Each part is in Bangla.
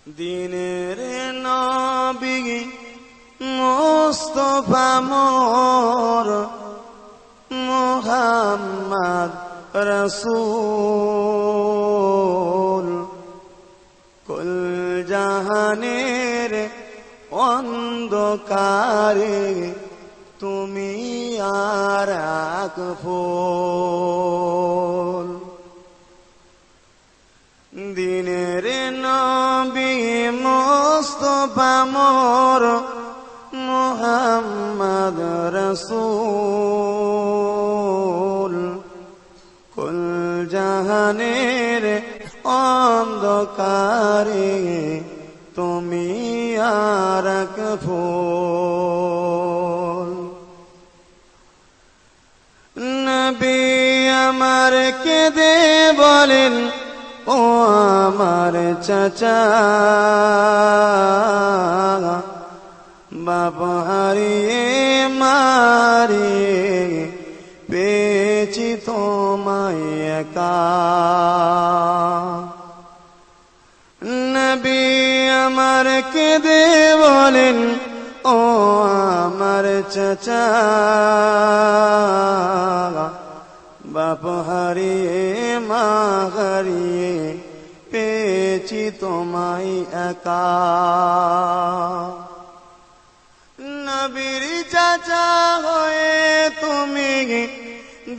দিনের নবী মুস্তাফা মোর মুহাম্মদ রাসূল কুল জাহানের অন্ধকারে তুমি আর এক ফুল। দিনের নবী মুস্তাফা মোর মুহাম্মদ রাসূল কুল জাহানের অন্ধকারে তুমি আর এক ফুল। নবী আমার কেঁদে বলেন, ও আমার চাচা, বাপ হারিয়ে মারিয়ে পেয়েছি তোমায় একা। নবী আমার কেঁদে বলেন, ও আমার চাচা, বাপ হারিয়ে মা হারিয়ে পেয়েছি তোমায় একা। নবীর চাচা হয়ে তুমি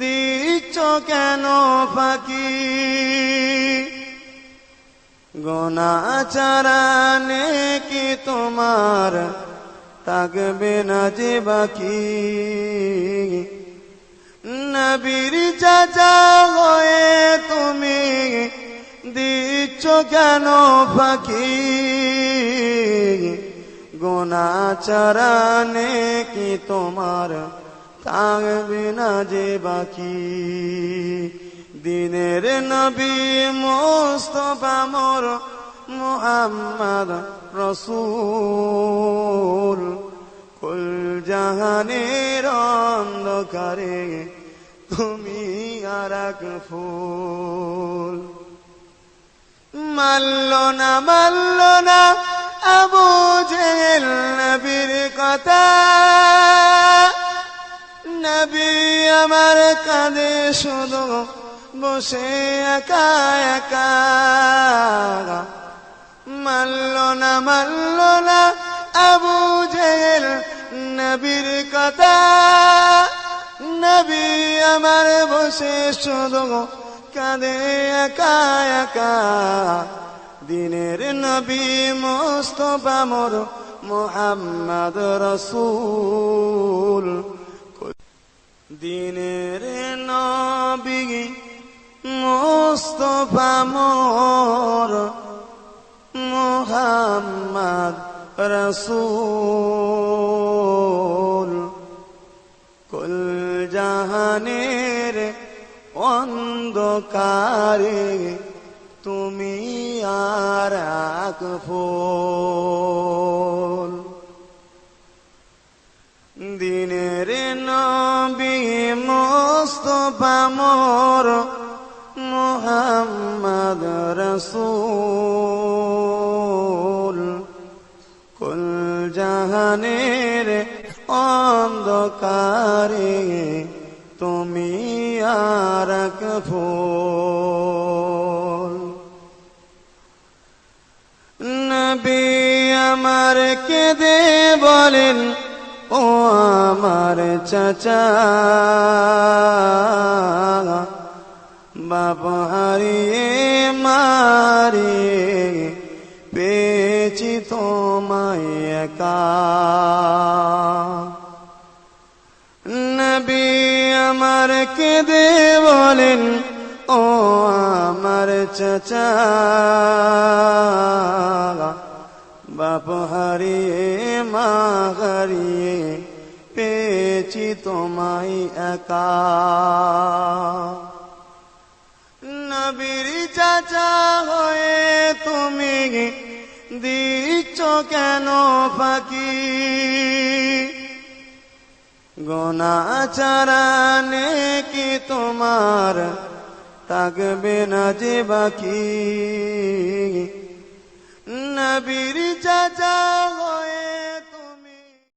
দিচ্ছ কেন ফাঁকি? গোনাচারানে কি তোমার থাকবে না যে বাকি? নবীর চাচা হয়ে তুমি দিচ্ছ কেন ফাঁকি? গোনাচারানে কি তোমার থাকবে না যে বাকি? দিনের নবী মুস্তাফা মোর মুহাম্মদ রাসূল কুল জাহানের অন্ধকারে তুমি আর এক ফুল। মানল না আবু জেহেল নবীর কথা, নবী আমার কাঁধে শুধু বসে একা একা। মানল না আবু জেহেল নবীর কথা, নবী আমার বসে শুধু কাঁদে একা একা। দিনের নবী মুস্তাফা মোর মুহাম্মদ রাসূল, দিনের নবী মুস্তাফা মোর মুহাম্মদ রাসূল কুল জাহানের অন্ধকারে তুমি আর এক ফুল। দিনের নবী মুস্তাফা মোর মুহাম্মদ রাসূল কুল জাহানের অন্ধকারে তুমি আর এক ফুল। নবী আমার কেঁদে বলেন, ও আমার চাচা, বাপ হারিয়ে মারিয়ে পেয়েছি তোমায় একা। নবী আমার কেঁদে বলেন, ও আমার চাচা, বাপ হারিয়ে মা হারিয়ে পেয়েছি তোমায় একা। নবীর চাচা হয়ে তুমি দিচ্ছ কেন ফাঁকি? গোনাচারানে কি তোমার থাকবে না যে বাকি? নবীর চাচা